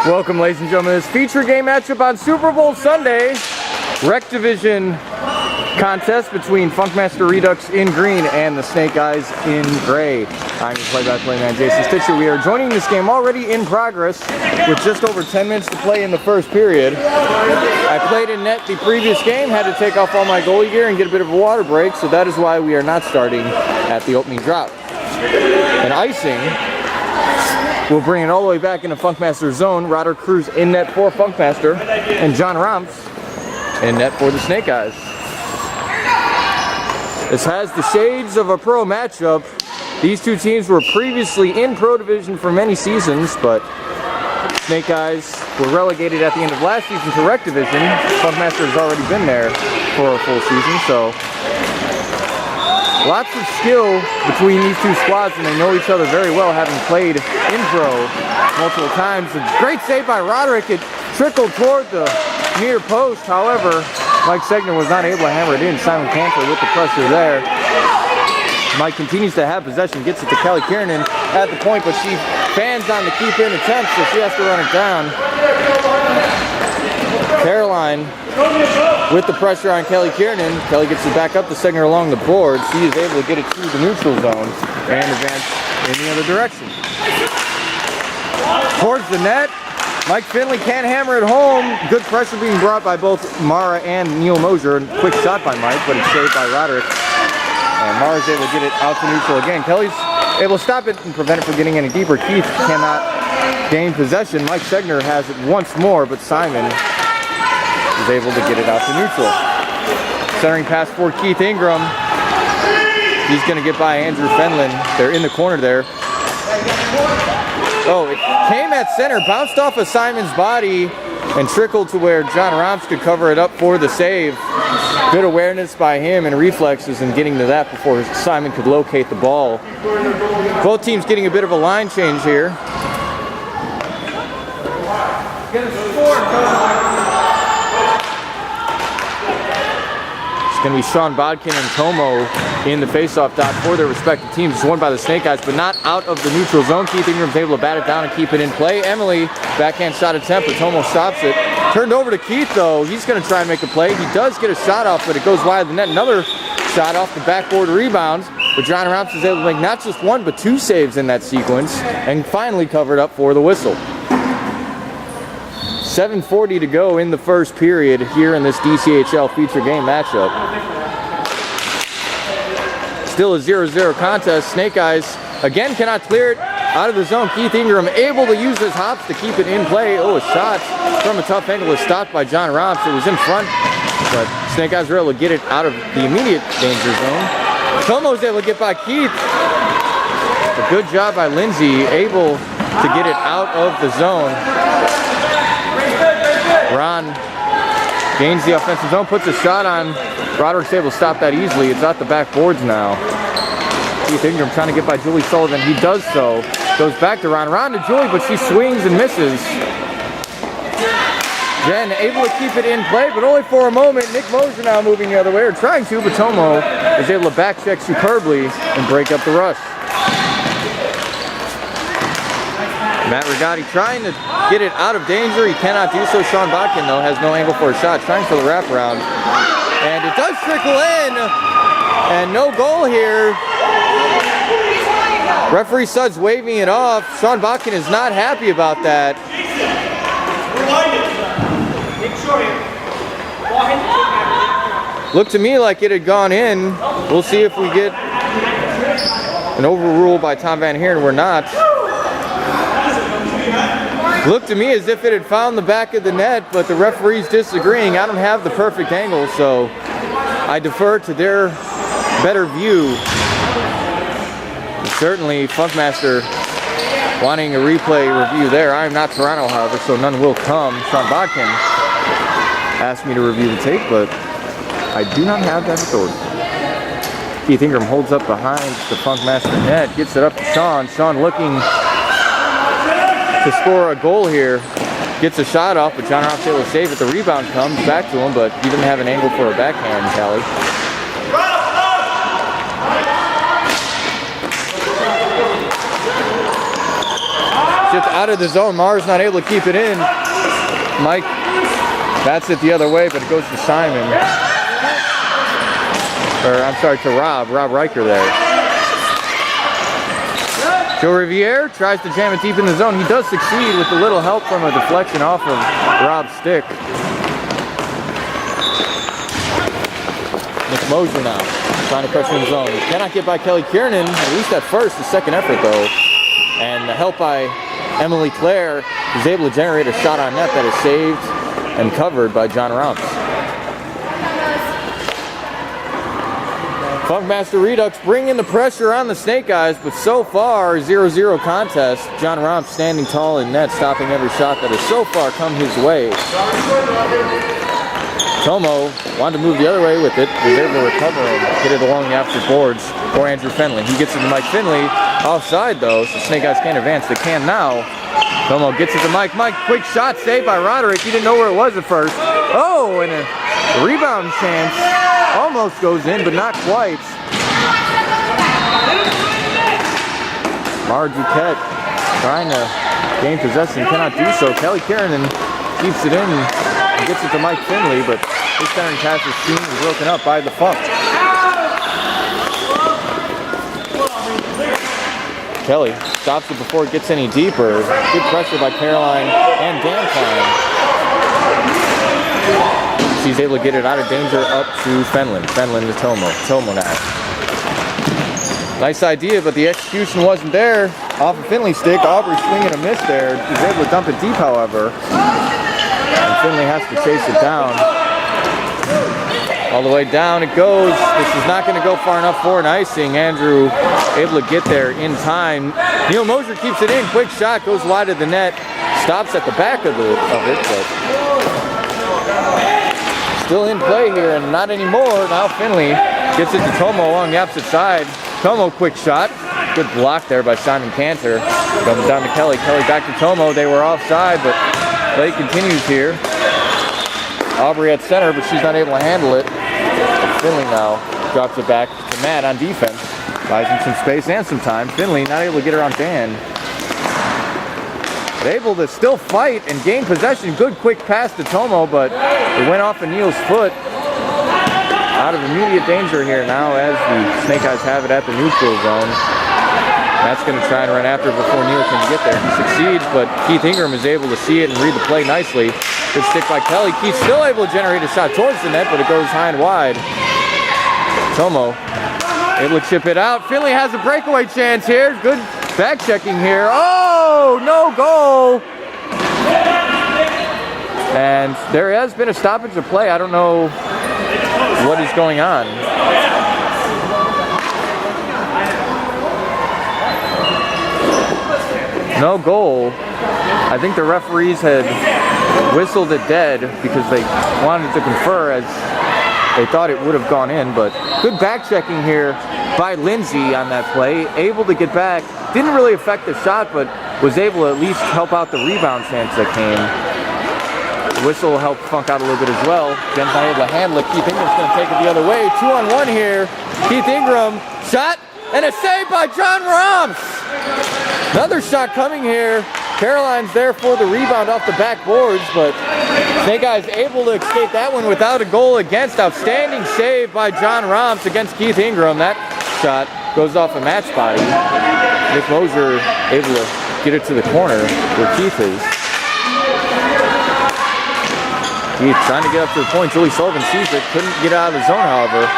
Welcome, ladies and gentlemen, to this feature game matchup on Super Bowl Sunday. Rec Division contest between Funkmaster Redux in green and the Snake Eyes in gray. I'm your play-by-play man, Jason Stitcher. We are joining this game already in progress with just over 10 minutes to play in the first period. I played in net the previous game, had to take off all my goalie gear and get a bit of a water break, so that is why we are not starting at the opening drop. And icing will bring it all the way back into Funkmaster's zone. Rodder Cruz in net for Funkmaster, and John Romps in net for the Snake Eyes. This has the shades of a pro matchup. These two teams were previously in Pro Division for many seasons, but Snake Eyes were relegated at the end of last season to Rec Division. Funkmaster has already been there for a full season, so lots of skill between these two squads, and they know each other very well, having played in pro multiple times. A great save by Roderick. It trickled toward the near post. However, Mike Segner was not able to hammer it in. Simon Cantor with the pressure there. Mike continues to have possession, gets it to Kelly Kiernan at the point, but she fans on the keep-in attempt, so she has to run it down. Caroline with the pressure on Kelly Kiernan. Kelly gets it back up to Segner along the board. She is able to get it through the neutral zone and advance in the other direction. Towards the net. Mike Finley can't hammer it home. Good pressure being brought by both Mara and Neil Mosier. Quick shot by Mike, but it's saved by Roderick. And Mara's able to get it out to neutral again. Kelly's able to stop it and prevent it from getting any deeper. Keith cannot gain possession. Mike Segner has it once more, but Simon is able to get it out to neutral. Centering pass for Keith Ingram. He's going to get by Andrew Fenlon. They're in the corner there. Oh, it came at center, bounced off of Simon's body, and trickled to where John Romps could cover it up for the save. Good awareness by him and reflexes in getting to that before Simon could locate the ball. Both teams getting a bit of a line change here. It's going to be Sean Bodkin and Tomo in the face-off dot for their respective teams. It's won by the Snake Eyes, but not out of the neutral zone. Keith Ingram's able to bat it down and keep it in play. Emily, backhand shot attempt, but Tomo stops it. Turned over to Keith, though. He's going to try and make a play. He does get a shot off, but it goes wide of the net. Another shot off the backboard rebound, but John Romps is able to make not just one, but two saves in that sequence, and finally covered up for the whistle. 7:40 to go in the first period here in this DCHL feature game matchup. Still a 0-0 contest. Snake Eyes again cannot clear it out of the zone. Keith Ingram able to use his hops to keep it in play. Oh, a shot from a tough angle is stopped by John Romps. It was in front, but Snake Eyes were able to get it out of the immediate danger zone. Tomo's able to get by Keith. A good job by Lindsay, able to get it out of the zone. Ron gains the offensive zone, puts a shot on. Roderick's able to stop that easily. It's out the backboards now. Keith Ingram trying to get by Julie Sullivan. He does so. Goes back to Ron. Ron to Julie, but she swings and misses. Jen able to keep it in play, but only for a moment. Nick Mosier now moving the other way, or trying to, but Tomo is able to back check superbly and break up the rush. Matt Rigotti trying to get it out of danger. He cannot do so. Sean Bodkin, though, has no angle for a shot. Trying for the wraparound. And it does trickle in. And no goal here. Referee Suds waving it off. Sean Bodkin is not happy about that. Looked to me like it had gone in. We'll see if we get an overrule by Tom Van Heeren. We're not. Looked to me as if it had found the back of the net, but the referee's disagreeing. I don't have the perfect angle, so I defer to their better view. And certainly, Funkmaster wanting a replay review there. I am not Toronto, however, so none will come. Sean Bodkin asked me to review the tape, but I do not have that authority. Keith Ingram holds up behind the Funkmaster net, gets it up to Sean. Sean looking to score a goal here. Gets a shot off, but John Romps able to save it. The rebound comes back to him, but he didn't have an angle for a backhand tally. Shipped out of the zone. Mars not able to keep it in. Mike bats it the other way, but it goes to Simon. Or, I'm sorry, to Rob Riker there. Joe Riviere tries to jam it deep in the zone. He does succeed with a little help from a deflection off of Rob's stick. Nick Moser now, trying to pressure in the zone. Cannot get by Kelly Kiernan, at least at first, the second effort though. And the help by Emily Claire is able to generate a shot on net that is saved and covered by John Romps. Funkmaster Redux bringing the pressure on the Snake Eyes, but so far, 0-0 contest. John Romps standing tall in net, stopping every shot that has so far come his way. Tomo wanted to move the other way with it, was able to recover and get it along the opposite boards for Andrew Finley. He gets it to Mike Finley, offside though, so Snake Eyes can't advance. They can now. Tomo gets it to Mike. Mike, quick shot saved by Roderick. He didn't know where it was at first. Oh, and a rebound chance. Almost goes in, but not quite. Mara Duquette trying to gain possession, cannot do so. Kelly Kiernan keeps it in and gets it to Mike Finley, but his centering pass is seen and broken up by the Funk. Kelly stops it before it gets any deeper. Good pressure by Caroline and Dan Klein. She's able to get it out of danger up to Fenlon. Fenlon to Tomo. Tomo now. Nice idea, but the execution wasn't there. Off of Finley's stick, Aubrey swinging a miss there. She's able to dump it deep, however. And Finley has to chase it down. All the way down it goes. This is not going to go far enough for an icing. Andrew able to get there in time. Neil Moser keeps it in. Quick shot goes wide of the net. Stops at the back of it, but still in play here, and not anymore. Now Finley gets it to Tomo along the opposite side. Tomo, quick shot. Good block there by Simon Cantor. Comes down to Kelly. Kelly back to Tomo. They were offside, but play continues here. Aubrey at center, but she's not able to handle it. Finley now drops it back to Matt on defense. Buys him some space and some time. Finley not able to get her on Dan. But able to still fight and gain possession. Good quick pass to Tomo, but it went off of Neil's foot. Out of immediate danger here now as the Snake Eyes have it at the neutral zone. Matt's going to try and run after it before Neil can get there. He succeeds, but Keith Ingram is able to see it and read the play nicely. Good stick by Kelly. Keith still able to generate a shot towards the net, but it goes high and wide. Tomo able to chip it out. Finley has a breakaway chance here. Good back checking here. Oh, no goal. And there has been a stoppage of play. I don't know what is going on. No goal. I think the referees had whistled it dead because they wanted to confer as they thought it would have gone in, but good back checking here by Lindsay on that play. Able to get back. Didn't really affect the shot, but was able to at least help out the rebound chance that came. The whistle helped Funk out a little bit as well. Jen's not able to handle it. Keith Ingram's going to take it the other way. 2-on-1 here. Keith Ingram, shot, and a save by John Romps. Another shot coming here. Caroline's there for the rebound off the backboards, but Snake Eyes able to escape that one without a goal against. Outstanding save by John Romps against Keith Ingram. That shot goes off a match body. Nick Moser able to get it to the corner where Keith is. Keith trying to get up to the point. Julie Sullivan sees it. Couldn't get out of the zone, however.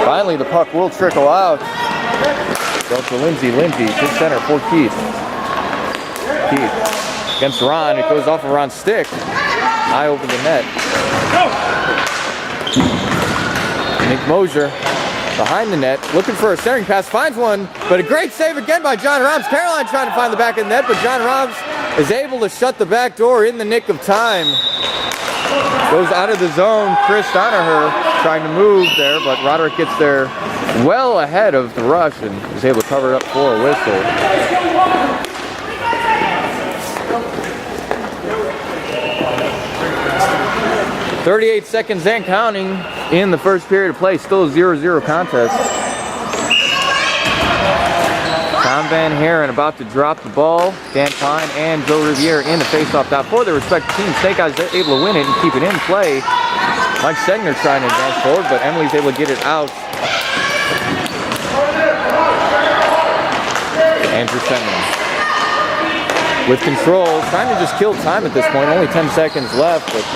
Finally, the puck will trickle out. Goes to Lindsay. Lindsay to center for Keith. Keith against Ron. It goes off of Ron's stick. High over the net. Nick Moser behind the net, looking for a centering pass, finds one, but a great save again by John Romps. Caroline trying to find the back of the net, but John Romps is able to shut the back door in the nick of time. Goes out of the zone. Chris Donaher trying to move there, but Roderick gets there well ahead of the rush and is able to cover it up for a whistle. 38 seconds and counting in the first period of play. Still a 0-0 contest. Tom Van Haren about to drop the ball. Dan Klein and Joe Riviere in the face-off dot for their respective teams. Snake Eyes able to win it and keep it in play. Mike Segner trying to advance forward, but Emily's able to get it out. Andrew Fenton with control, trying to just kill time at this point. Only 10 seconds left, but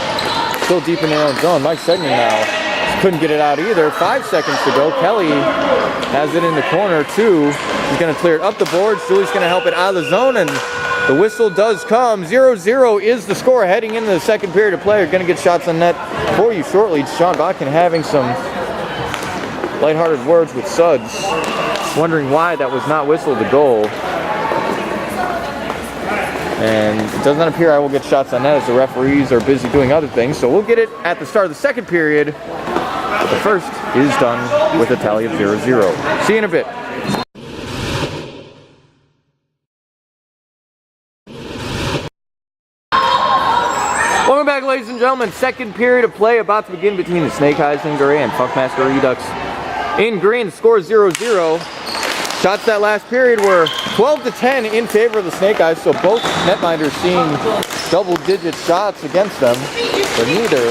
still deep in their own zone. Mike Segner now couldn't get it out either. 5 seconds to go. Kelly has it in the corner too. He's going to clear it up the boards. Julie's going to help it out of the zone, and the whistle does come. 0-0 is the score heading into the second period of play. We're going to get shots on net for you shortly. Sean Botkin having some lighthearted words with Suds, wondering why that was not whistled a goal. And it does not appear I will get shots on net as the referees are busy doing other things. So we'll get it at the start of the second period. But the first is done with a tally of 0-0. See you in a bit. Welcome back, ladies and gentlemen. Second period of play about to begin between the Snake Eyes in gray and Funkmaster Redux in green. The score is 0-0. Shots that last period were 12-10 in favor of the Snake Eyes, so both netminders seeing double-digit shots against them, but neither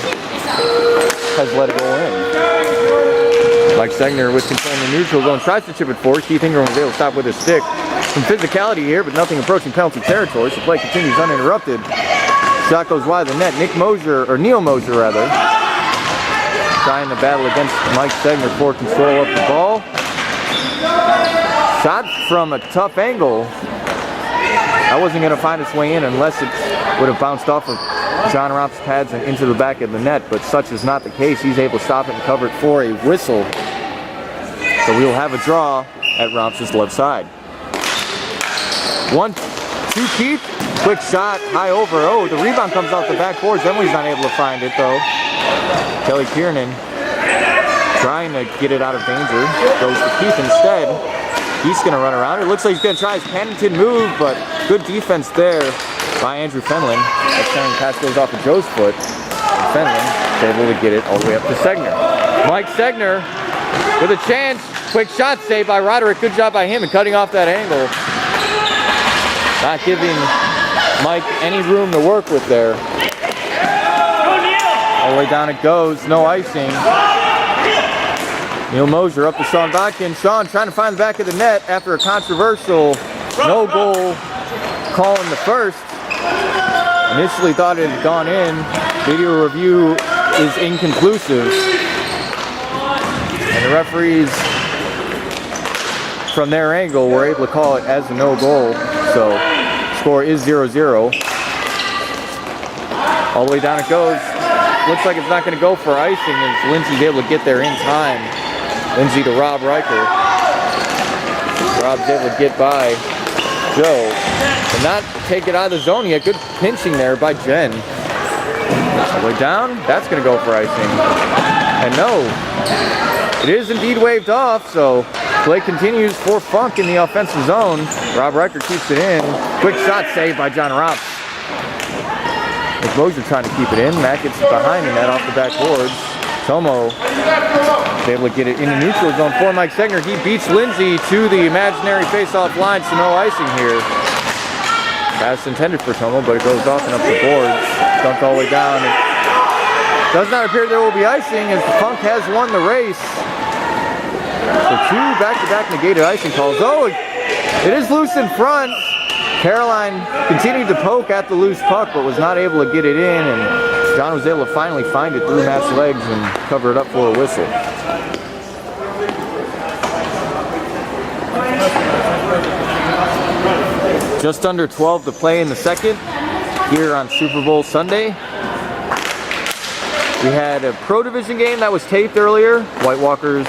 has let it go in. Mike Segner with control in the neutral zone tries to chip it forward. Keith Ingram was able to stop with his stick. Some physicality here, but nothing approaching penalty territory, so play continues uninterrupted. Shot goes wide of the net. Neil Mosier, trying to battle against Mike Segner for control of the ball. Shot from a tough angle. That wasn't going to find its way in unless it would have bounced off of John Romp's pads and into the back of the net, but such is not the case. He's able to stop it and cover it for a whistle. So we will have a draw at Romp's left side. 1-2 Keith. Quick shot, high over. Oh, the rebound comes off the backboards. Emily's not able to find it though. Kelly Kiernan trying to get it out of danger. Goes to Keith instead. He's going to run around. It looks like he's going to try his Pennington move, but good defense there by Andrew Fenlon. That carrying pass goes off of Joe's foot. Fenlon is able to get it all the way up to Segner. Mike Segner with a chance. Quick shot saved by Roderick. Good job by him in cutting off that angle. Not giving Mike any room to work with there. All the way down it goes. No icing. Neil Mosier up to Sean Botkin. Sean trying to find the back of the net after a controversial no goal call in the first. Initially thought it had gone in. Video review is inconclusive. And the referees from their angle were able to call it as a no goal. So score is 0-0. All the way down it goes. Looks like it's not going to go for icing as Lindsay's able to get there in time. Lindsay to Rob Riker. Rob's able to get by Joe and not take it out of the zone yet. Good pinching there by Jen. All the way down. That's going to go for icing. And no, it is indeed waved off, so play continues for Funk in the offensive zone. Rob Riker keeps it in. Quick shot saved by John Romp. Mosier trying to keep it in. That gets behind the net off the backboards. Tomo is able to get it in the neutral zone for Mike Segner. He beats Lindsay to the imaginary face-off line, so no icing here. Pass intended for Tomo, but it goes off and up the boards. Dunked all the way down. It does not appear there will be icing as the Funk has won the race. So two back-to-back negated icing calls. Oh, it is loose in front. Caroline continued to poke at the loose puck, but was not able to get it in, and John was able to finally find it through Matt's legs and cover it up for a whistle. Just under 12 to play in the second here on Super Bowl Sunday. We had a Pro Division game that was taped earlier, White Walkers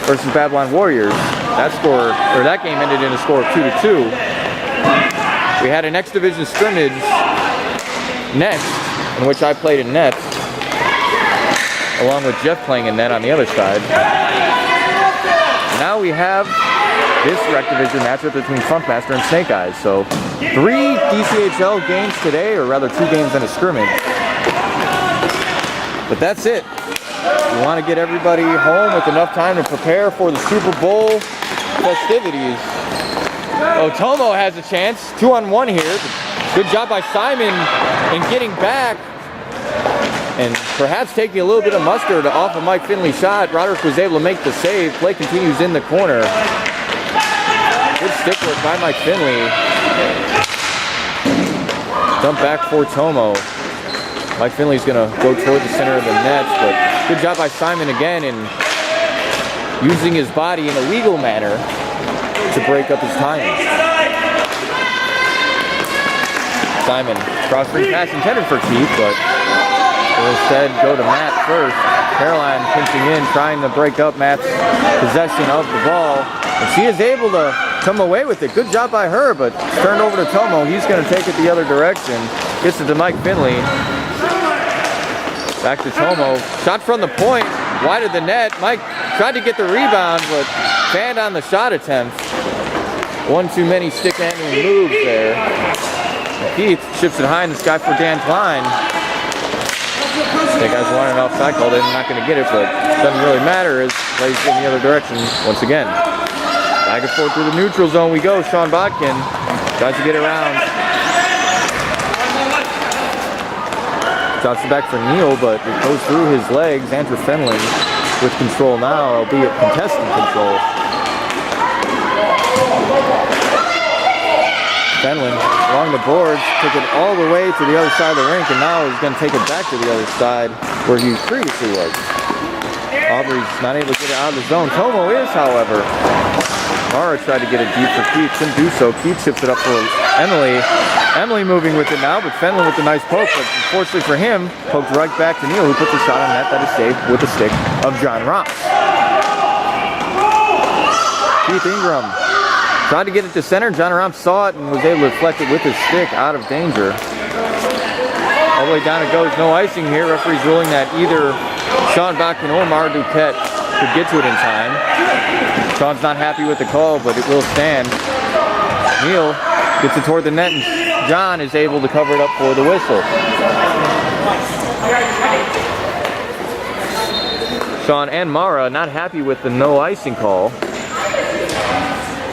versus Babylon Warriors. That game ended in a score of 2-2. We had an X Division scrimmage next, in which I played in net, along with Jeff playing in net on the other side. Now we have this Rec Division matchup between Funkmaster and Snake Eyes. So 3 DCHL games today, or rather 2 games and a scrimmage. But that's it. We want to get everybody home with enough time to prepare for the Super Bowl festivities. Tomo has a chance. 2-on-1 here. Good job by Simon in getting back and perhaps taking a little bit of mustard off of Mike Finley's shot. Roderick was able to make the save. Play continues in the corner. Good stick work by Mike Finley. Dump back for Tomo. Mike Finley's going to go toward the center of the nets, but good job by Simon again in using his body in a legal manner to break up his timing. Simon, cross-ring pass intended for Keith, but will instead go to Matt first. Caroline pinching in, trying to break up Matt's possession of the ball. And she is able to come away with it. Good job by her, but it's turned over to Tomo. He's going to take it the other direction. Gets it to Mike Finley. Back to Tomo. Shot from the point, wide of the net. Mike tried to get the rebound, but fanned on the shot attempt. One too many stick handling moves there. Keith chips it high in the sky for Dan Klein. Snake Eyes wanted an offside call. They're not going to get it, but it doesn't really matter as plays in the other direction once again. Back and forth through the neutral zone we go. Sean Botkin tries to get around. Shots it back for Neal, but it goes through his legs. Andrew Fenlon with control now, albeit contested control. Fenlon along the boards, took it all the way to the other side of the rink, and now he's going to take it back to the other side where he previously was. Aubrey's not able to get it out of the zone. Tomo is, however. Mara tried to get it deep for Keith, couldn't do so. Keith chips it up for Emily. Emily moving with it now, but Fenlon with a nice poke, but unfortunately for him, poked right back to Neal, who puts a shot on net that is saved with the stick of John Ross. Keith Ingram tried to get it to center. John Rahm saw it and was able to deflect it with his stick out of danger. All the way down it goes. No icing here. Referee's ruling that either Sean Botkin or Mara Duquette could get to it in time. Sean's not happy with the call, but it will stand. Neal gets it toward the net, and John is able to cover it up for the whistle. Sean and Mara not happy with the no icing call.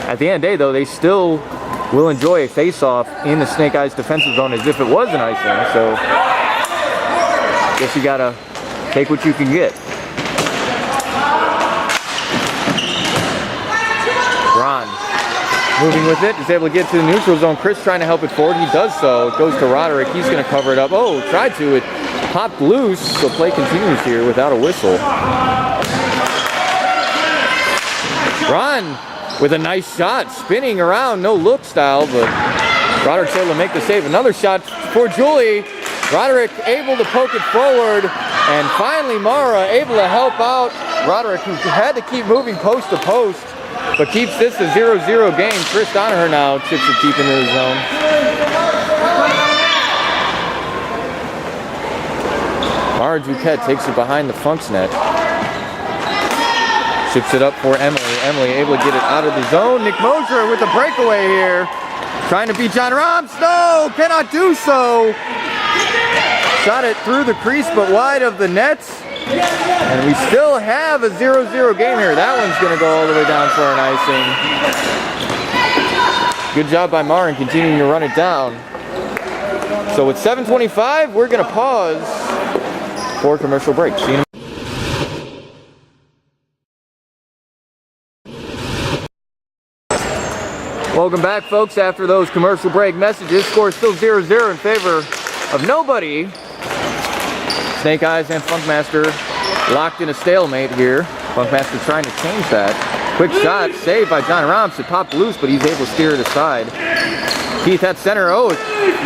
At the end of the day, though, they still will enjoy a face-off in the Snake Eyes defensive zone as if it was an icing. So, guess you gotta take what you can get. Ron moving with it, is able to get to the neutral zone. Chris trying to help it forward. He does so. It goes to Roderick. He's going to cover it up. Oh, tried to. It popped loose. So play continues here without a whistle. Ron with a nice shot, spinning around, no look style, but Roderick's able to make the save. Another shot for Julie. Roderick able to poke it forward, and finally Mara able to help out Roderick, who had to keep moving post to post, but keeps this a 0-0 game. Chris Donaher now chips it deep into the zone. Mara Duquette takes it behind the Funk's net. Chips it up for Emily. Emily able to get it out of the zone. Nick Mosier with a breakaway here. Trying to beat John Roms. No, cannot do so. Shot it through the crease but wide of the nets. And we still have a 0-0 game here. That one's going to go all the way down for an icing. Good job by Marin continuing to run it down. So with 7:25, we're going to pause for commercial break. See you in a minute. Welcome back, folks. After those commercial break messages, score is still 0-0 in favor of nobody. Snake Eyes and Funkmaster locked in a stalemate here. Funkmaster trying to change that. Quick shot, saved by John Roms. It popped loose, but he's able to steer it aside. Keith at center. Oh,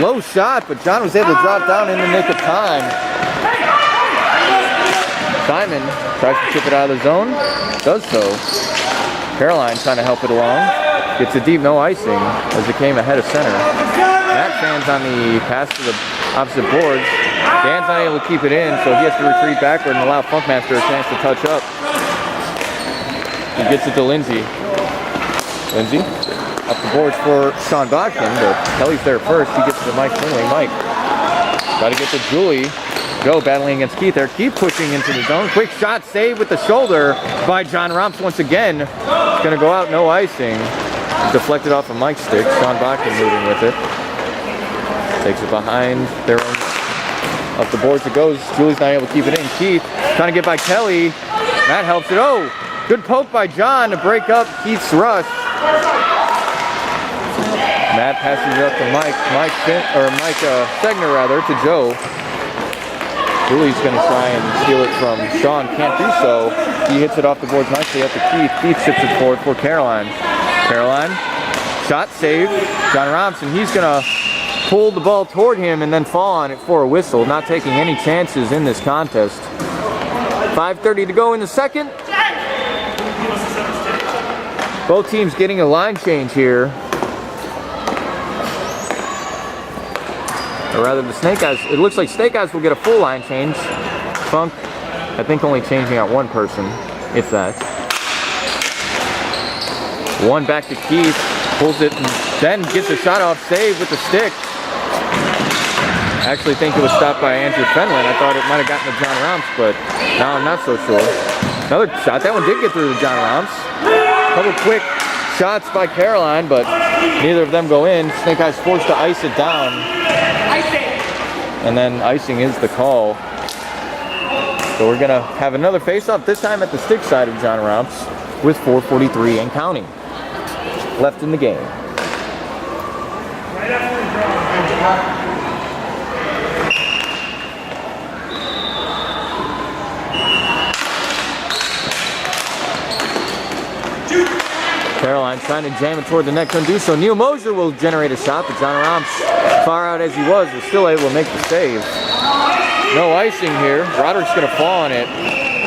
low shot, but John was able to drop down in the nick of time. Simon tries to chip it out of the zone. Does so. Caroline trying to help it along. Gets a deep no icing as it came ahead of center. Matt fans on the pass to the opposite boards. Dan's not able to keep it in, so he has to retreat backward and allow Funkmaster a chance to touch up. He gets it to Lindsay. Lindsay up the boards for Sean Botkin, but Kelly's there first. He gets to Mike Finley. Mike got to get to Julie. Joe battling against Keith there. Keith pushing into the zone. Quick shot, saved with the shoulder by John Romps once again. It's going to go out, no icing. Deflected off of Mike's stick. Sean Bachman moving with it. Takes it behind their own. Up the boards it goes. Julie's not able to keep it in. Keith trying to get by Kelly. Matt helps it. Oh, good poke by John to break up Keith's rush. Matt passes it up to Mike Segner rather, to Joe. Julie's going to try and steal it from Sean. Can't do so. He hits it off the boards nicely up to Keith. Keith chips it forward for Caroline. Caroline, shot saved. John Robinson, he's going to pull the ball toward him and then fall on it for a whistle. Not taking any chances in this contest. 5:30 to go in the second. Both teams getting a line change here. Or rather, the Snake Eyes, it looks like Snake Eyes will get a full line change. Funk, I think, only changing out one person, if that. One back to Keith, pulls it, and then gets a shot off save with the stick. I actually think it was stopped by Andrew Fenlon. I thought it might have gotten to John Romps, but now I'm not so sure. Another shot, that one did get through to John Romps. A couple quick shots by Caroline, but neither of them go in. Snake Eyes forced to ice it down. And then icing is the call. So we're gonna have another face-off, this time at the stick side of John Romps, with 4:43 and counting left in the game. Caroline trying to jam it toward the net, couldn't do so. Neil Mosier will generate a shot, but John Romps, far out as he was still able to make the save. No icing here. Roderick's going to fall on it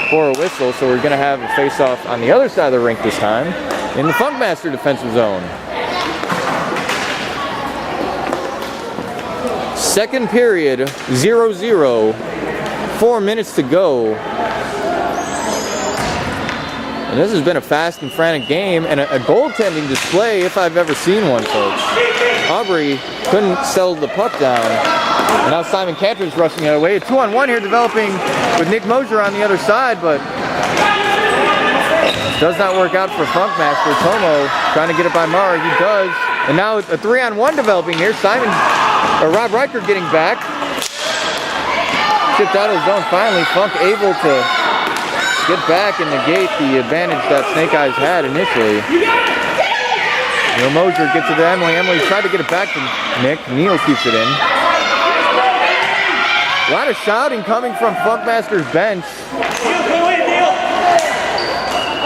for a whistle, so we're going to have a face-off on the other side of the rink this time in the Funkmaster defensive zone. Second period, 0-0. 4 minutes to go. And this has been a fast and frantic game and a goaltending display if I've ever seen one, folks. Aubrey couldn't settle the puck down. And now Simon Cantor's rushing it away. A 2-on-1 here developing with Nick Mosier on the other side, but does not work out for Funkmaster. Tomo trying to get it by Mara. He does. And now a 3-on-1 developing here. Rob Reichert getting back. Tipped out of the zone finally. Funk able to get back and negate the advantage that Snake Eyes had initially. Neil Mosier gets it to Emily. Emily tried to get it back to Nick. Neil keeps it in. A lot of shouting coming from Funkmaster's bench.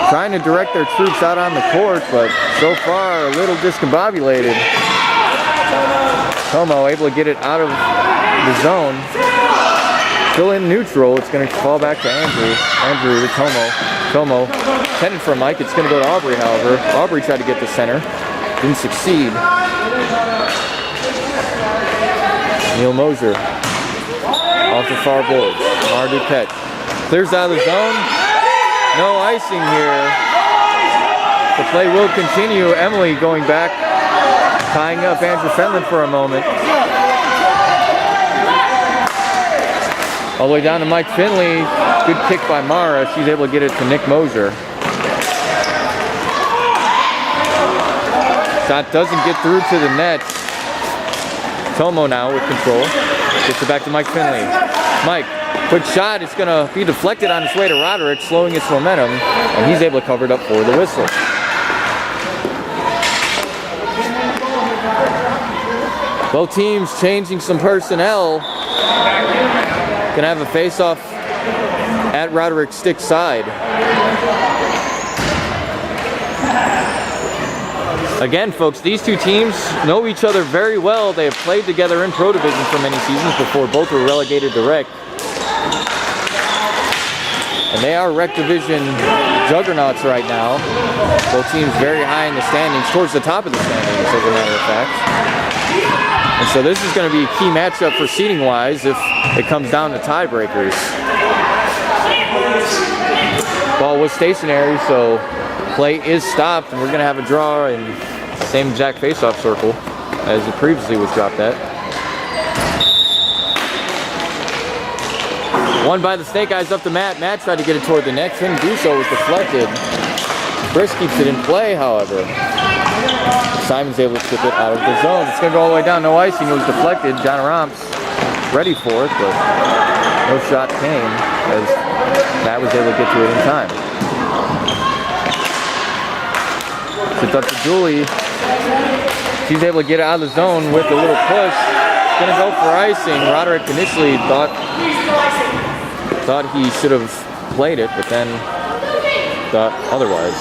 Trying to direct their troops out on the court, but so far a little discombobulated. Tomo able to get it out of the zone. Still in neutral, it's going to fall back to Andrew. Andrew to Tomo. Tomo intended for Mike, it's going to go to Aubrey, however. Aubrey tried to get to center. Didn't succeed. Neil Mosier. Off the far boards. Mar Duquette. Clears out of the zone. No icing here. The play will continue. Emily going back. Tying up Andrew Fenlon for a moment. All the way down to Mike Finley. Good kick by Mara. She's able to get it to Nick Mosier. Shot doesn't get through to the net. Tomo now with control. Gets it back to Mike Finley. Mike, quick shot. It's going to be deflected on its way to Roderick, slowing its momentum. And he's able to cover it up for the whistle. Both teams changing some personnel. Gonna have a face-off at Roderick's stick side. Again, folks, these two teams know each other very well. They have played together in Pro Division for many seasons before both were relegated to Rec. And they are Rec Division juggernauts right now. Both teams very high in the standings, towards the top of the standings, as a matter of fact. And so this is going to be a key matchup for seeding-wise if it comes down to tiebreakers. Ball was stationary, so play is stopped, and we're going to have a draw in the same exact face-off circle as it previously was dropped at. Won by the Snake Eyes up to Matt. Matt tried to get it toward the net. Couldn't do so. It was deflected. Brisk keeps it in play, however. Simon's able to chip it out of the zone. It's going to go all the way down. No icing. It was deflected. John Romps ready for it, but no shot came as Matt was able to get to it in time. It's up to Julie. She's able to get it out of the zone with a little push. Going to go for icing. Roderick initially thought he should have played it, but then thought otherwise.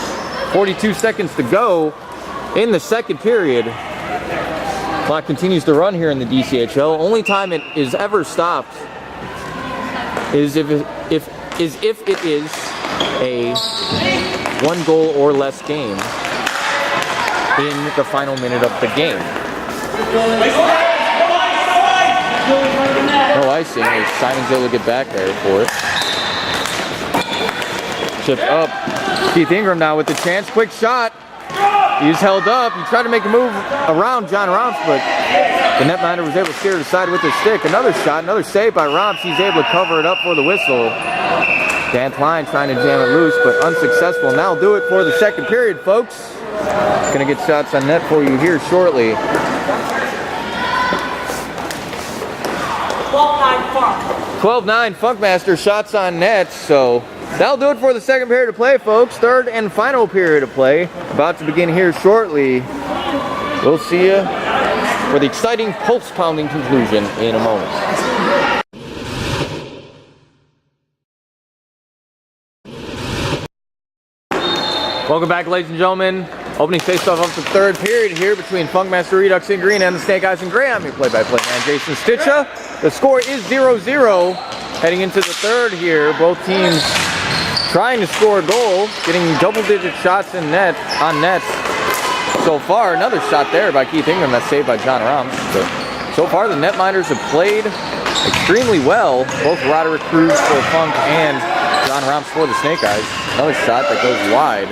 42 seconds to go in the second period. Clock continues to run here in the DCHL. Only time it is ever stopped is if it is a 1 goal or less game in the final minute of the game. No icing as Simon's able to get back there for it. Chipped up. Keith Ingram now with the chance. Quick shot. He's held up. He tried to make a move around John Romps, but the netminder was able to steer it aside with his stick. Another shot, another save by Romps. He's able to cover it up for the whistle. Dan Klein trying to jam it loose, but unsuccessful. And that'll do it for the second period, folks. Gonna get shots on net for you here shortly. 12-9 Funkmaster shots on net, so that'll do it for the second period of play, folks. Third and final period of play about to begin here shortly. We'll see you for the exciting pulse-pounding conclusion in a moment. Welcome back, ladies and gentlemen. Opening face-off of the third period here between Funkmaster Redux in green and the Snake Eyes in gray. I'm your play-by-play man, Jason Stitcha. The score is 0-0 heading into the third here. Both teams trying to score a goal, getting double-digit shots on net so far. Another shot there by Keith Ingram. That's saved by John Romps. But so far, the netminders have played extremely well. Both Roderick Cruz for Funk and John Romps for the Snake Eyes. Another shot that goes wide.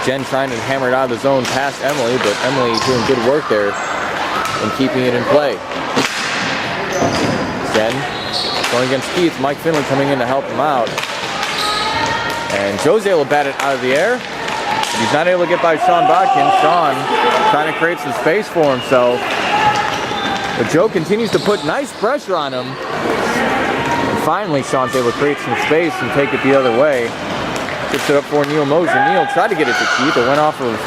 Jen trying to hammer it out of the zone past Emily, but Emily doing good work there in keeping it in play. Jen going against Keith. Mike Finley coming in to help him out. And Joe's able to bat it out of the air. But he's not able to get by Sean Bodkin. Sean trying to create some space for himself. But Joe continues to put nice pressure on him. And finally, Sean's able to create some space and take it the other way. Gets it up for Neil Moser. Neil tried to get it to Keith. It went off of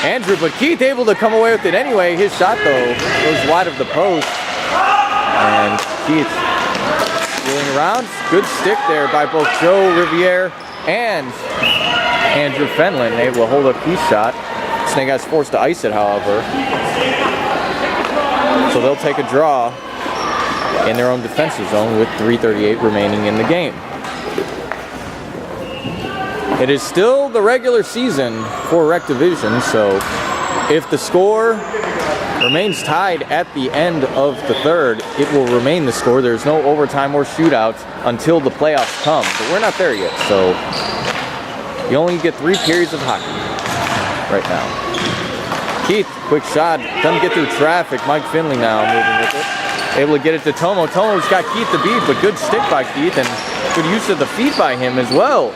Andrew, but Keith able to come away with it anyway. His shot, though, goes wide of the post. And Keith wheeling around. Good stick there by both Joe Riviere and Andrew Fenlon. Able to hold up Keith's shot. Snake Eyes forced to ice it, however. So they'll take a draw in their own defensive zone with 3:38 remaining in the game. It is still the regular season for Rec Division, so if the score remains tied at the end of the third, it will remain the score. There's no overtime or shootouts until the playoffs come, but we're not there yet, so you only get 3 periods of hockey right now. Keith, quick shot, doesn't get through traffic. Mike Finley now moving with it. Able to get it to Tomo. Tomo's got Keith to beat, but good stick by Keith and good use of the feet by him as well.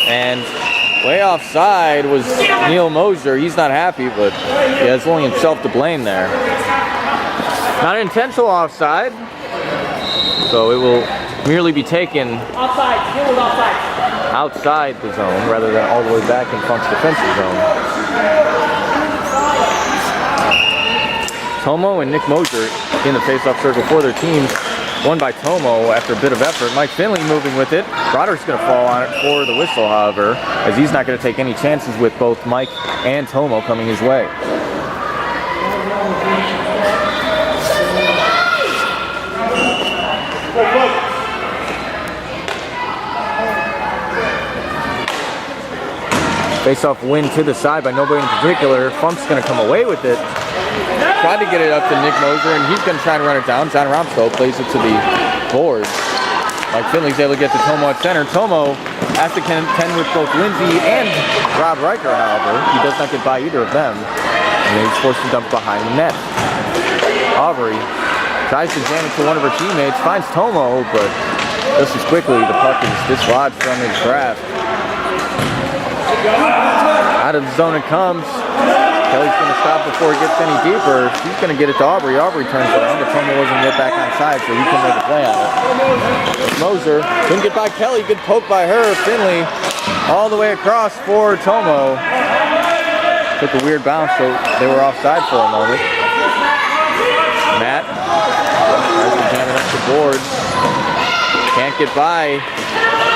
And way offside was Neil Moser. He's not happy, but he has only himself to blame there. Not intentional offside, so it will merely be taken outside the zone rather than all the way back in Funk's defensive zone. Tomo and Nick Moser in the face-off circle for their teams. Won by Tomo after a bit of effort. Mike Finley moving with it. Roderick's going to fall on it for the whistle, however, as he's not going to take any chances with both Mike and Tomo coming his way. Face-off win to the side by nobody in particular. Funk's going to come away with it. Tried to get it up to Nick Moser, and he's going to try to run it down. John Romps, though, plays it to the boards. Mike Finley's able to get to Tomo at center. Tomo has to contend with both Lindsay and Rob Riker, however. He does not get by either of them. And he's forced to dump behind the net. Aubrey tries to jam it to one of her teammates, finds Tomo, but just as quickly the puck is dislodged from his grasp. Out of the zone it comes. Kelly's going to stop before it gets any deeper. He's going to get it to Aubrey. Aubrey turns around, but Tomo wasn't get back on side, so he can make a play on it. Moser couldn't get by Kelly. Good poke by her. Finley all the way across for Tomo. Took a weird bounce, so they were offside for a moment. Matt tries to jam it up the boards. Can't get by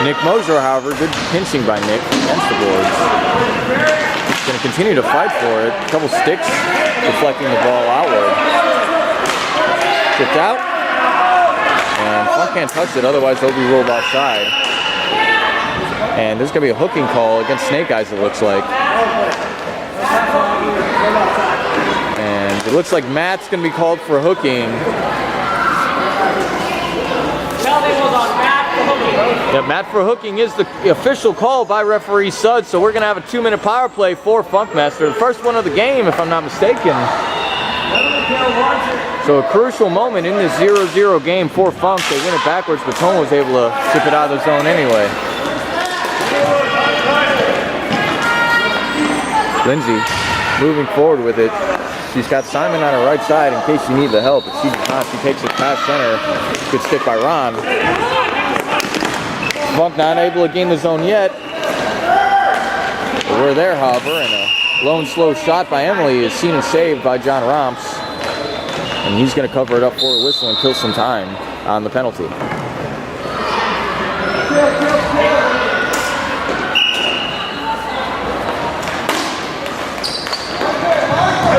Nick Moser, however. Good pinching by Nick against the boards. Going to continue to fight for it. A couple sticks deflecting the ball outward. Tipped out. And Funk can't touch it, otherwise they'll be ruled offside. And there's going to be a hooking call against Snake Eyes, it looks like. And it looks like Matt's going to be called for hooking. Yeah, Matt for hooking is the official call by referee Sud, so we're going to have a 2-minute power play for Funkmaster. The first one of the game, if I'm not mistaken. So a crucial moment in this 0-0 game for Funk. They win it backwards, but Tomo was able to chip it out of the zone anyway. Lindsay moving forward with it. She's got Simon on her right side in case you need the help, but she does not. She takes it past center. Good stick by Ron. Funk not able to gain the zone yet. But we're there, however, and a lone slow shot by Emily is seen and saved by John Romps. And he's going to cover it up for a whistle and kill some time on the penalty.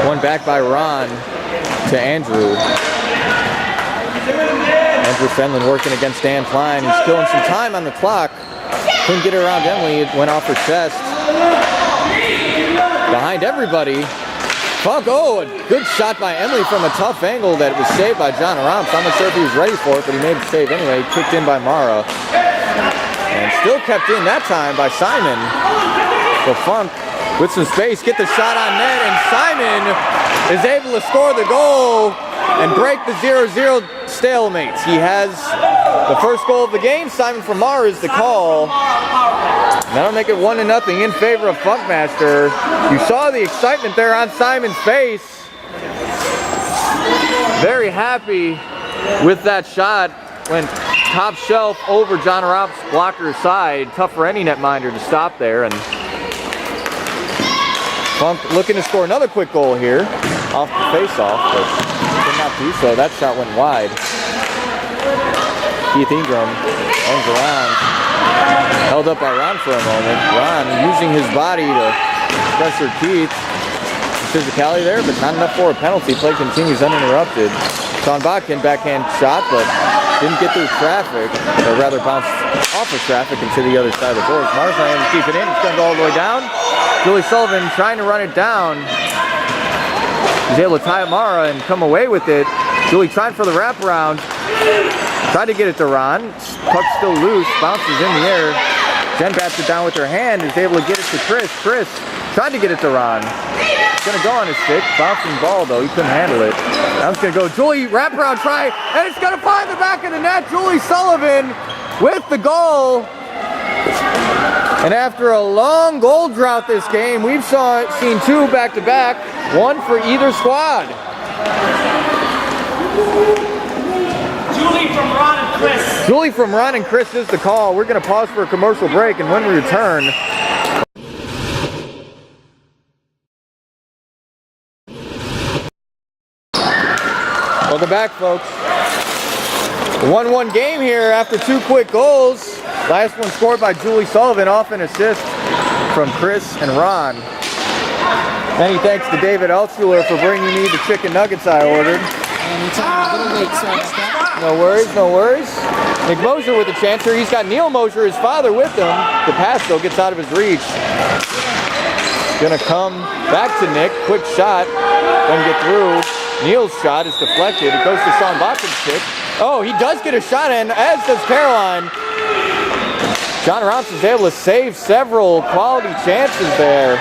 One back by Ron to Andrew. Andrew Fenlon working against Dan Klein. He's killing some time on the clock. Couldn't get it around Emily. It went off her chest. Behind everybody. Funk, oh, a good shot by Emily from a tough angle that was saved by John Romps. I'm not sure if he was ready for it, but he made the save anyway. Kicked in by Mara. And still kept in that time by Simon. So Funk with some space, get the shot on net, and Simon is able to score the goal and break the 0-0 stalemate. He has the first goal of the game. Simon from Mara is the call. That'll make it 1-0 in favor of Funkmaster. You saw the excitement there on Simon's face. Very happy with that shot. Went top shelf over John Romp's blocker's side. Tough for any netminder to stop there. And Funk looking to score another quick goal here off the face-off, but did not do so. That shot went wide. Keith Ingram owns around. Held up by Ron for a moment. Ron using his body to pressure Keith. Physicality there, but not enough for a penalty. Play continues uninterrupted. Sean Botkin backhand shot, but didn't get through traffic, or rather bounced off of traffic into the other side of the boards. Mars not able to keep it in. It's going to go all the way down. Julie Sullivan trying to run it down. He's able to tie up Mara and come away with it. Julie tried for the wraparound. Tried to get it to Ron. Puck's still loose. Bounces in the air. Jen bats it down with her hand. Is able to get it to Chris. Chris tried to get it to Ron. It's going to go on his stick. Bouncing ball, though. He couldn't handle it. Now it's going to go. Julie, wraparound try. And it's going to find the back of the net. Julie Sullivan with the goal. And after a long goal drought this game, we've seen two back-to-back, one for either squad. Julie from Ron and Chris. Julie from Ron and Chris is the call. We're going to pause for a commercial break, and when we return, welcome back, folks. 1-1 game here after two quick goals. Last one scored by Julie Sullivan off an assist from Chris and Ron. Many thanks to David Altschuler for bringing me the chicken nuggets I ordered. Anytime, a little late, sorry about that. No worries, no worries. Nick Moser with the chancer. He's got Neil Moser, his father, with him. The pass, though, gets out of his reach. Gonna come back to Nick. Quick shot. Doesn't get through. Neil's shot is deflected. It goes to Sean Botkin's stick. Oh, he does get a shot in, as does Caroline. John Romps is able to save several quality chances there.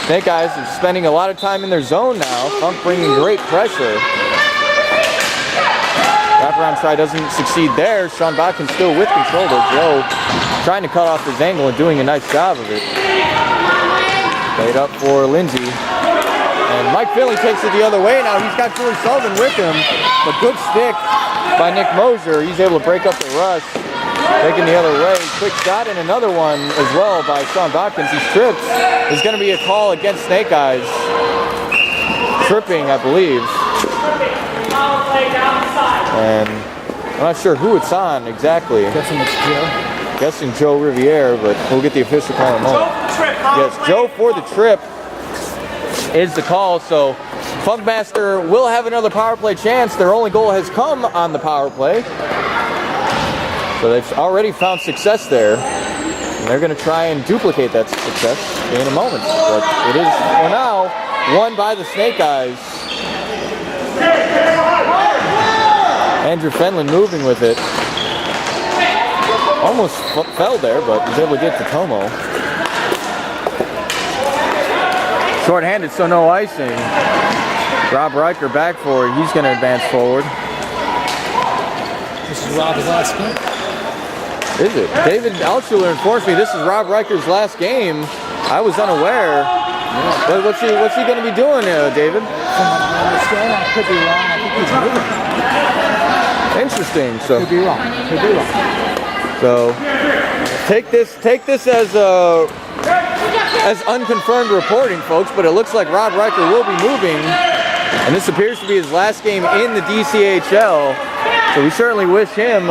Snake Eyes are spending a lot of time in their zone now. Funk bringing great pressure. Wraparound try doesn't succeed there. Sean Botkin still with control though. Joe trying to cut off his angle and doing a nice job of it. Played up for Lindsay. And Mike Finley takes it the other way now. He's got Julie Sullivan with him. But good stick by Nick Moser. He's able to break up the rush. Taking the other way. Quick shot and another one as well by Sean Botkins. He trips. There's going to be a call against Snake Eyes. Tripping, I believe. And I'm not sure who it's on exactly. Guessing it's Joe. Guessing Joe Riviere, but we'll get the official call in a moment. Yes, Joe for the trip is the call. So Funkmaster will have another power play chance. Their only goal has come on the power play. So they've already found success there. And they're going to try and duplicate that success in a moment. But it is, for now, won by the Snake Eyes. Andrew Fenlon moving with it. Almost fell there, but was able to get to Tomo. Short-handed, so no icing. Rob Riker back forward. He's going to advance forward. This is Rob's last game. Is it? David Altschuler informs me this is Rob Riker's last game. I was unaware. Yeah. But what's he going to be doing, David? From what I understand, I could be wrong. I think he's moving. Interesting. So Could be wrong. Could be wrong. So take this as unconfirmed reporting, folks. But it looks like Rob Riker will be moving, and this appears to be his last game in the DCHL. So we certainly wish him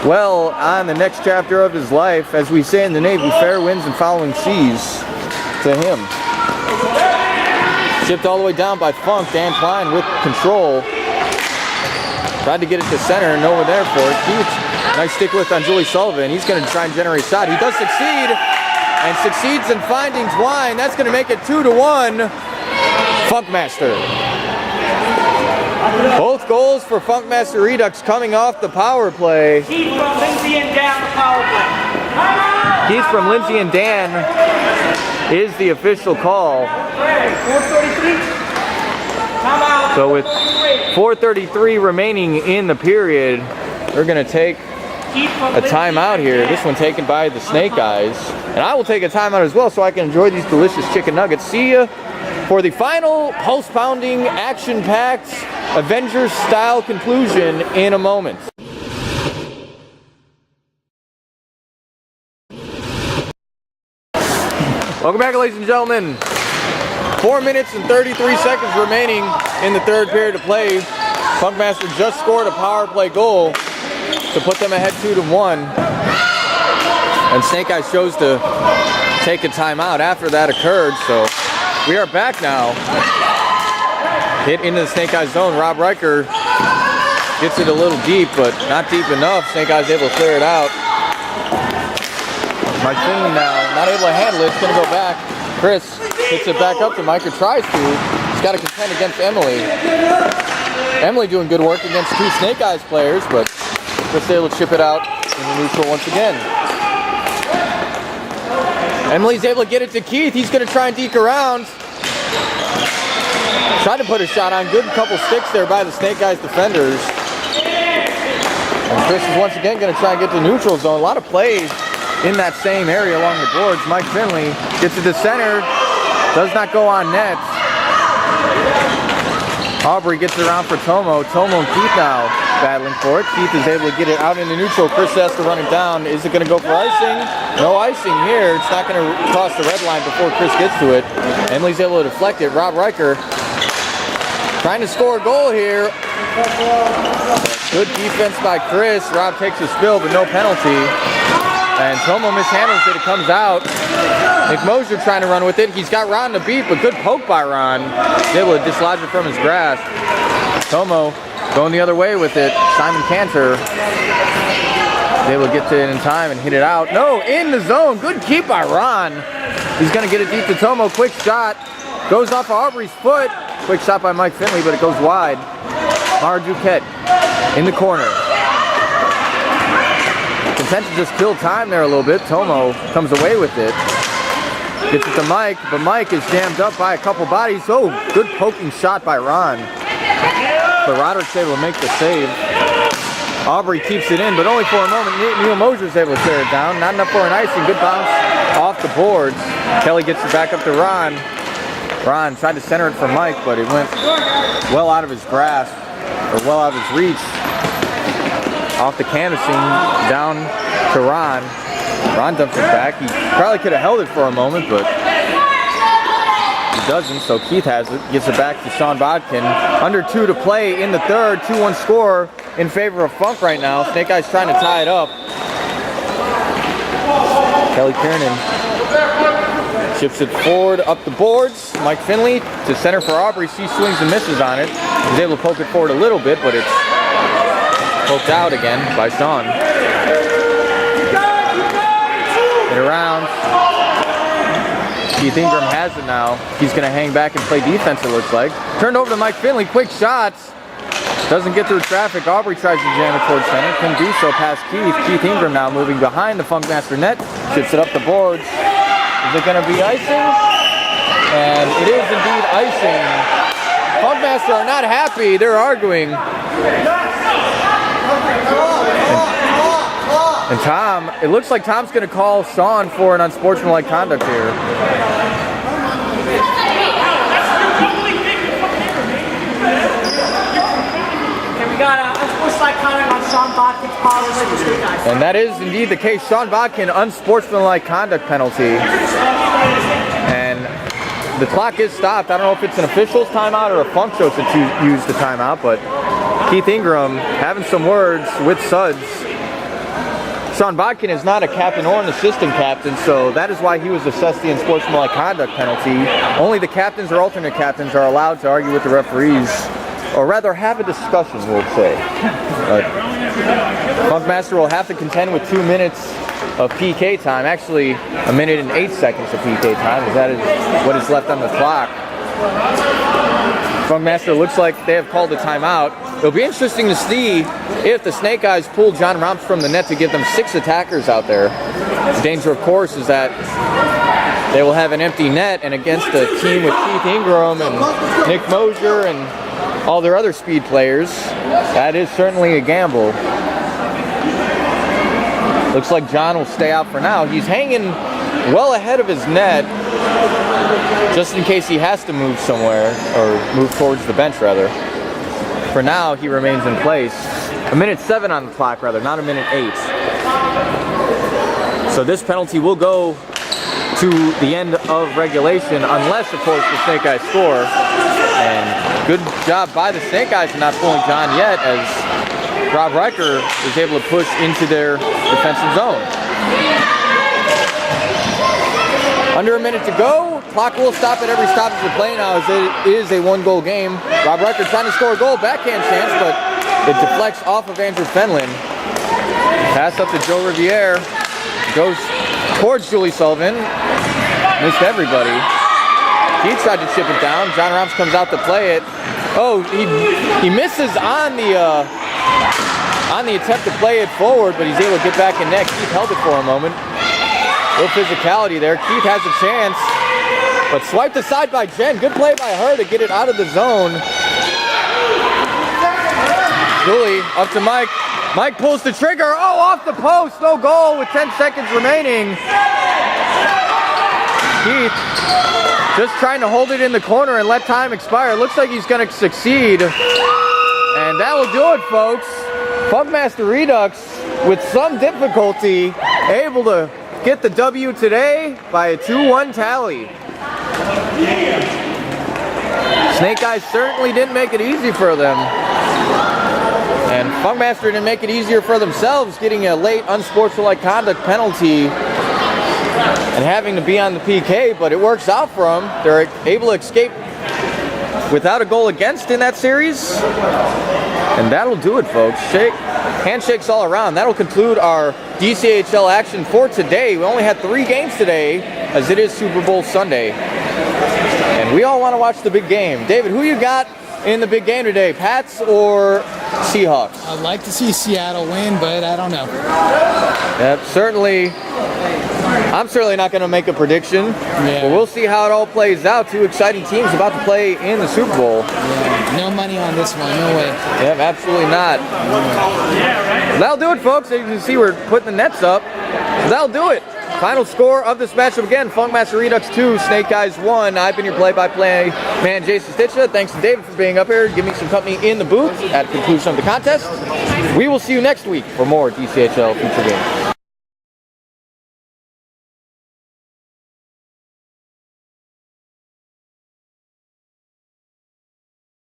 well on the next chapter of his life. As we say in the Navy, fair winds and following seas to him. Shipped all the way down by Funk. Dan Klein with control. Tried to get it to center, no one there for it. Keith, nice stick lift on Julie Sullivan. He's going to try and generate a shot. He does succeed, and succeeds in finding Twine. That's going to make it 2-1. Funkmaster. Both goals for Funkmaster Redux coming off the power play. Keith from Lindsay and Dan, the power play. Keith from Lindsay and Dan is the official call. 4:33. So with 4:33 remaining in the period, we're going to take a timeout here. This one taken by the Snake Eyes. And I will take a timeout as well so I can enjoy these delicious chicken nuggets. See ya for the final pulse-pounding, action-packed, Avengers-style conclusion in a moment. Welcome back, ladies and gentlemen. 4 minutes and 33 seconds remaining in the third period of play. Funkmaster just scored a power play goal to put them ahead 2-1. And Snake Eyes chose to take a timeout after that occurred. So we are back now. Hit into the Snake Eyes zone. Rob Riker gets it a little deep, but not deep enough. Snake Eyes able to clear it out. Mike Finley now not able to handle it. It's going to go back. Chris hits it back up to Mike, or tries to. He's got to contend against Emily. Emily doing good work against two Snake Eyes players, but Chris able to chip it out in the neutral once again. Emily's able to get it to Keith. He's going to try and deke around. Tried to put a shot on. Good couple sticks there by the Snake Eyes defenders. And Chris is once again going to try and get to neutral zone. A lot of plays in that same area along the boards. Mike Finley gets it to center. Does not go on net. Aubrey gets it around for Tomo. Tomo and Keith now battling for it. Keith is able to get it out into neutral. Chris has to run it down. Is it going to go for icing? No icing here. It's not going to cross the red line before Chris gets to it. Emily's able to deflect it. Rob Riker trying to score a goal here. Good defense by Chris. Rob takes a spill, but no penalty. And Tomo mishandles it. It comes out. Nick Moser trying to run with it. He's got Ron to beat, but good poke by Ron. He's able to dislodge it from his grasp. Tomo going the other way with it. Simon Cantor is able to get to it in time and hit it out. No, in the zone. Good keep by Ron. He's going to get it deep to Tomo. Quick shot. Goes off of Aubrey's foot. Quick shot by Mike Finley, but it goes wide. Mara Duquette in the corner. Content to just kill time there a little bit. Tomo comes away with it. Gets it to Mike, but Mike is jammed up by a couple bodies. Oh, good poking shot by Ron. but Roderick's able to make the save. Aubrey keeps it in, but only for a moment. Neil Mosier's able to tear it down. Not enough for an icing. Good bounce off the boards. Kelly gets it back up to Ron. Ron tried to center it for Mike, but it went well out of his grasp, or well out of his reach. Off the canvassing, down to Ron. Ron dumps it back. He probably could have held it for a moment, but he doesn't, so Keith has it. Gives it back to Sean Bodkin. Under 2 to play in the third. 2-1 score in favor of Funk right now. Snake Eyes trying to tie it up. Kelly Kiernan chips it forward up the boards. Mike Finley to center for Aubrey. She swings and misses on it. He's able to poke it forward a little bit, but it's poked out again by Sean. It around. Keith Ingram has it now. He's going to hang back and play defense, it looks like. Turned over to Mike Finley. Quick shots. Doesn't get through traffic. Aubrey tries to jam it towards center. Can do so past Keith. Keith Ingram now moving behind the Funkmaster net. Chips it up the boards. Is it going to be icing? And it is indeed icing. Funkmaster are not happy. They're arguing. And Tom, it looks like Tom's going to call Sean for an unsportsmanlike conduct here. And that is indeed the case. Sean Bodkin, unsportsmanlike conduct penalty. And the clock is stopped. I don't know if it's an official's timeout or a Funk chose to use the timeout, but Keith Ingram having some words with Suds. Sean Bodkin is not a captain or an assistant captain, so that is why he was assessed the unsportsmanlike conduct penalty. Only the captains or alternate captains are allowed to argue with the referees, or rather have a discussion, we'll say. Funkmaster will have to contend with 2 minutes of PK time, actually 1 minute and 8 seconds of PK time, as that is what is left on the clock. Funkmaster looks like they have called a timeout. It'll be interesting to see if the Snake Eyes pull John Romps from the net to give them 6 attackers out there. The danger, of course, is that they will have an empty net, and against a team with Keith Ingram and Nick Mosier and all their other speed players, that is certainly a gamble. Looks like John will stay out for now. He's hanging well ahead of his net, just in case he has to move somewhere, or move towards the bench rather. For now, he remains in place. 1 minute 7 on the clock rather, not 1 minute 8. So this penalty will go to the end of regulation, unless of course the Snake Eyes score. And good job by the Snake Eyes in not pulling John yet, as Rob Riker is able to push into their defensive zone. Under 1 minute to go. Clock will stop at every stoppage of play now, as it is a 1-goal game. Rob Riker trying to score a goal, backhand chance, but it deflects off of Andrew Fenlon. Pass up to Joe Riviere. Goes towards Julie Sullivan. Missed everybody. He tried to chip it down. John Romps comes out to play it. Oh, he misses on the attempt to play it forward, but he's able to get back in net. Keith held it for a moment. A little physicality there. Keith has a chance, but swiped aside by Jen. Good play by her to get it out of the zone. Julie up to Mike. Mike pulls the trigger. Oh, off the post. No goal with 10 seconds remaining. Keith just trying to hold it in the corner and let time expire. Looks like he's going to succeed. And that will do it, folks. Funkmaster Redux, with some difficulty, able to get the W today by a 2-1 tally. Snake Eyes certainly didn't make it easy for them. And Funkmaster didn't make it easier for themselves, getting a late unsportsmanlike conduct penalty and having to be on the PK, but it works out for them. They're able to escape without a goal against in that series. And that'll do it, folks. Handshakes all around. That'll conclude our DCHL action for today. We only had 3 games today, as it is Super Bowl Sunday. And we all want to watch the big game. David, who you got in the big game today? Pats or Seahawks? I'd like to see Seattle win, but I don't know. Yep, certainly. I'm certainly not going to make a prediction, Yeah. but we'll see how it all plays out. Two exciting teams about to play in the Super Bowl. Yeah, no money on this one, no way. Yep, absolutely not. That'll do it, folks. As you can see, we're putting the nets up. That'll do it. Final score of this matchup again, Funkmaster Redux 2, Snake Eyes 1. I've been your play-by-play man, Jason Stitcher. Thanks to David for being up here, giving me some company in the booth at the conclusion of the contest. We will see you next week for more DCHL Future Games.